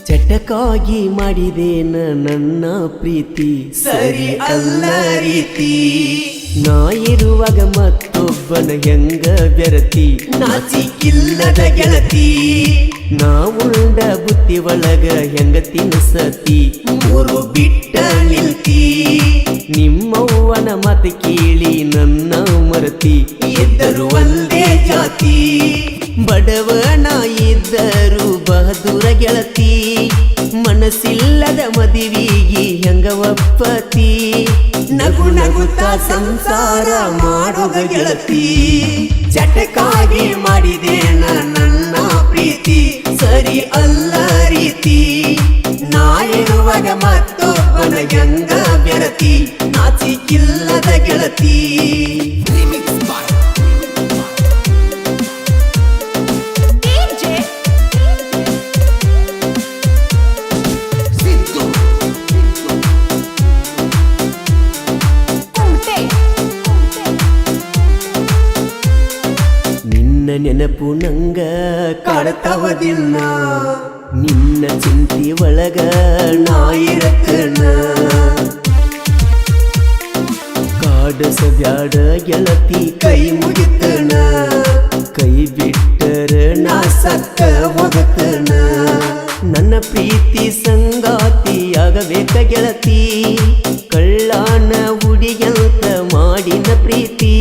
ಚಟಕ್ಕಾಗಿ ಮಾಡಿದೇನ ನನ್ನ ಪ್ರೀತಿ ಸರಿ ಅಲ್ಲ ರೀತಿ. ನಾ ಇರುವಾಗ ಮತ್ತೊಬ್ಬನ ಹೆಂಗ ಬೆರತಿ ನಾಚಿಕಿಲ್ಲದ ಗೆಳತಿ. ನಾ ಉಂಡ ಬುತ್ತಿ ಒಳಗ ಹೆಂಗ ತಿನ್ಸತಿ ಮೂರು ಬಿಟ್ಟ ನಿಲ್ತಿ. ನಿಮ್ಮವ್ವನ ಮಾತು ಕೇಳಿ ನನ್ನ ಮರತಿ ಇದ್ದರು ಒಂದೇ ಜಾತಿ. ಬಡವನ ಇದ್ದರು ಬಹದೂರ ಗೆಳತಿ ಮನಸ್ಸಿಲ್ಲದ ಮದುವೆಗೆ ಹೆಂಗ ಒಪ್ಪತಿ ನಗು ನಗುತ್ತ ಸಂಸಾರ ಮಾಡೋದ ಗೆಳತಿ. ಚಟಕ್ಕಾಗಿ ಮಾಡಿದೇನ ನನ್ನ ಪ್ರೀತಿ ಸರಿ ಅಲ್ಲ ರೀತಿ. ನಾ ಇರುವಾಗ ಮತ್ತೊಬ್ಬನ ಹೆಂಗ ಬೆರತಿ ನಾಚಿಕಿಲ್ಲದ ಗೆಳತಿ. ನೆನಪು ನಂಗ ಕಾಡ್ತಾವ ದಿನ. ನಿನ್ನ ಚಿಂತಿ ಒಳಗ ನಾ ಇರತನ. ಕಾಡಸಬ್ಯಾಡ ಗೆಳತಿ ಕೈ ಮುಗಿತನ. ಕೈ ಬಿಟ್ಟರ ನಾ ಸತ್ತ ಹೋಗತನ. ನನ್ನ ಪ್ರೀತಿ ಸಂಗಾತಿಯಾಗಬೇಕ ಗೆಳತಿ ಕಳ್ಳಾನ ಹುಡಿಯಂತ ಮಾಡಿನ ಪ್ರೀತಿ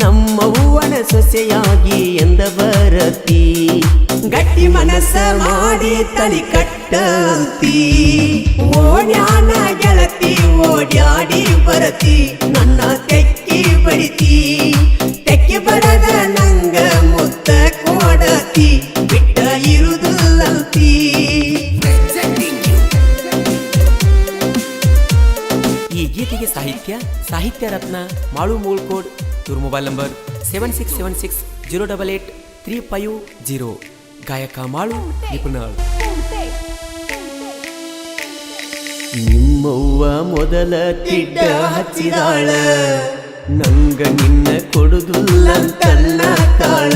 ನಮ್ಮವ್ವನ ಸೊಸೆಯಾಗಿ ಎಂದ ಬರತಿ ಗಟ್ಟಿ ಮನಸ್ಸ ಮಾಡಿ ತಲಿ ಕಟ್ಟಂತಿ. ಓಡ್ಯಾನ ಗೆಳತಿ ಓಡ್ಯಾಡಿ ಬರತಿ ನನ್ನ ತೆಕ್ಕಿ ಬಡಿತಿ. ತೆಕ್ಕಿ ಬರದ ನಂಗ ಮುತ್ತ ಕೊಡತಿ ಬಿಟ್ಟ ಇರುವುದಿಲ್ಲಂತಿ. ಈ ಗೀತೆಗೆ ಸಾಹಿತ್ಯ ರತ್ನ ಮಾಳು ಮೂಳ್ಕೋಡ್. ಇವ್ರ ಮೊಬೈಲ್ ನಂಬರ್ 7676088350. ಗಾಯಕ ಮಾಳು ನಿಪುಣಾಳ್. ನಿಮ್ಮವ್ವ ಮೊದಲ ತಿಡ್ಡ ಹಚ್ಚಿದಾಳ ನಂಗ ನಿನ್ನ ಕೊಡುದುಲ್ಲಂತನ್ನ ತಾಳ.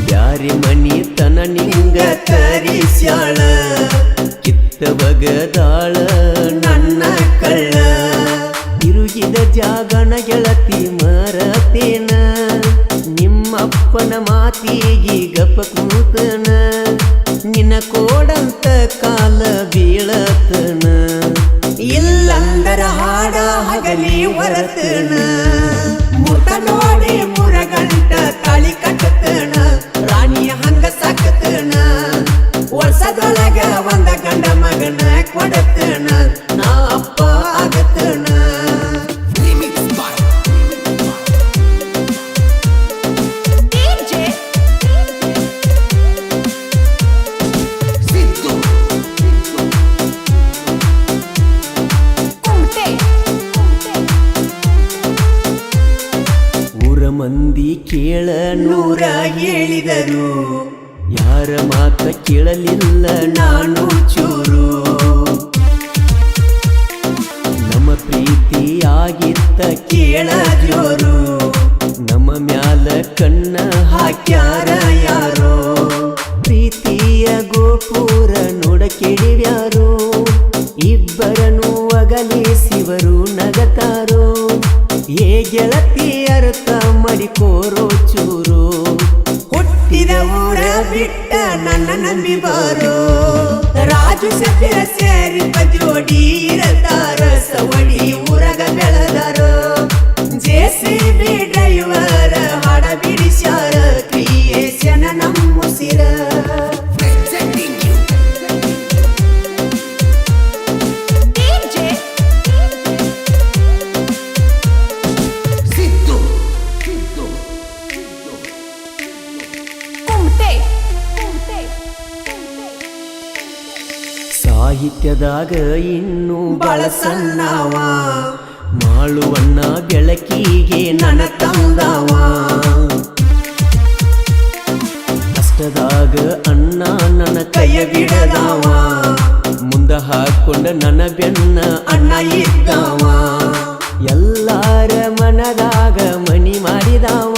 ಬ್ಯಾರಿ ಮನಿ ತನ ನಿಂಗ ತರಿಸ್ಯಾಳ ಕಿತ್ತವಗದಾಳ ನನ್ನ ಕಳ್ಳ. ತಿರುಗಿದ ಜಾಗನ ಗೆಳತಿ ಮರತೇನ ನಿಮ್ಮಪ್ಪನ ಮಾತಿಗೆ ಗಪ ಕೂತನ. ನಿನ್ನ ಕೋಡಂತ ಕಾಲ ಬೀಳತನ ಇಲ್ಲಂದರ ಹಾಡ ಹಗಲಿ ಹೊರತನ. ಮುತ ನೋಡಿ ಮುರಗಂಟ ತಾಳಿ ಕಟ್ಟತನ ರಾಣಿಯ ಹಂಗ ಸಾಕತನ. ವರ್ಷದೊಳಗ ಒಂದ ಗಂಡ ಮಗನ ಕೊಡತನ ನಾ ಅಪ್ಪ ಆಗತನ. ಊರ ಮಂದಿ ಕೇಳ ನೂರ ಹೇಳಿದರು ಯಾರ ಮಾತ ಕೇಳಲಿಲ್ಲ ನಾನು ಚೂರು. ನಮ್ಮ ಪ್ರೀತಿ ಆಗಿತ್ತ ಕೇಳ ಜೋರು. ನಮ್ಮ ಮ್ಯಾಲ ಕಣ್ಣ ಹಾಕ್ಯಾರ ಯಾರೋ. ಪ್ರೀತಿಯ ಗೋಪುರ ನೋಡ ಕೆಡಿವ್ಯಾರೋ. ಇಬ್ಬರನು ಅಗಲಿಸಿವರು ನಗತಾರೋ. ಏ ಗೆಳತಿ ಅರ್ಥ ಮಾಡಿಕೋರೋ ಚೂರು. ಹುಟ್ಟಿದ ಊರ ಬಿಟ್ಟ ನನ್ನ ನಂಬಿ ಬಾರೋ. ರಾಜು ಸಭ್ಯರ ಸೇರಿ ಜೋಡಿ ಇರತಾರ ಸವಡಿ ಊರಗ ಬೆಳೆದಾರೋ. ಜೆಸಿಬಿ ಡ್ರೈವರ ಹಾಡ ಬಿಡಿಸ್ಯಾರ ಕ್ರಿಯೇಷನ್ ನಮ್ಮುಸಿರ. ಸಾಹಿತ್ಯದಾಗ ಇನ್ನೂ ಬಳಸನ್ನವ ಮಾಳುವನ್ನ ಬೆಳಕಿಗೆ ನನ್ನ ತಂದವ. ಅಷ್ಟ ಕಷ್ಟದಾಗ ಅಣ್ಣ ನನ್ನ ಕೈಯ ಬಿಡದವ ಮುಂದ ಹಾಕೊಂಡ ನನ್ನ ಬೆನ್ನ ಅಣ್ಣ ಇದ್ದವ ಎಲ್ಲಾರ ಮನದಾಗ ಮನಿ ಮಾಡಿದವ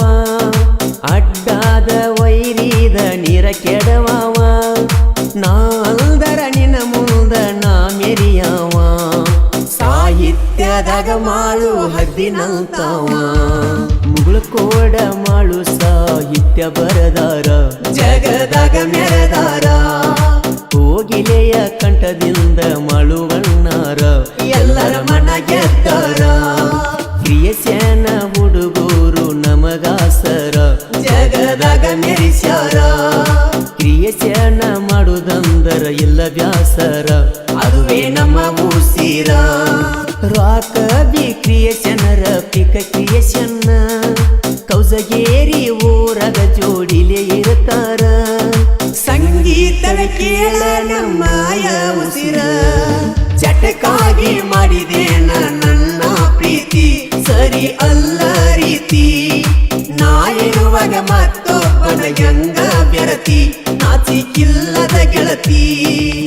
ಅಡ್ಡಾದ ವೈರಿದ ನೀರ ಕೆಡವವ ನಾ ಅಲ್ದರ ನಿನ್ನ ಮುಂದ ನಾ ಮೆರಿಯವ ಸಾಹಿತ್ಯದಾಗ ಮಾಳು ಹದ್ದಿನಂತವ ಮುಗುಳಕೋಡ ಮಾಳು ಸಾಹಿತ್ಯ ಬರದಾರ ಜಗದಾಗ ಮೆರೆದಾರ ಕೋಗಿಲೆಯ ಕಂಠದಿಂದ ಮಾಳುವಣ್ಣಾರ ಎಲ್ಲರ ಮನ ಗೆದ್ದಾರ ಕ್ರಿಯಸ್ಯಾನ ಹುಡುಗೂರು ನಮಗಾಸರ ಜಗದಾಗ ಮೆರಿಸ್ಯಾರ ಕ್ರಿಯಸ್ಯಾನ ಮಾಡುದಂದರ ಇಲ್ಲ ಬ್ಯಾಸರ ಅದುವೇ ನಮ್ಮ ಉಸಿರ ರಾಕ ಬಿ ಕ್ರಿಯಸ್ಯನರ ಪಿಕ ಕ್ರಿಯಸ್ಯನ್ನ ಕೌಸಗೇರಿ ಊರಗ ಜೋಡಿಲೆ ಇರ್ತಾರ ಸಂಗೀತದ ಕೇಳ ನಮ್ಮಯ ಉಸಿರ ಚಟಕಾಗಿ ಮಾಡಿದೇನ ನನ್ನ ಪ್ರೀತಿ ಸರಿ ಅಲ್ಲ ರೀತಿ ನಾ ಇರುವಾಗ ಮತ್ತೊಬ್ಬನ ಗಂಗ ಬೆರತಿ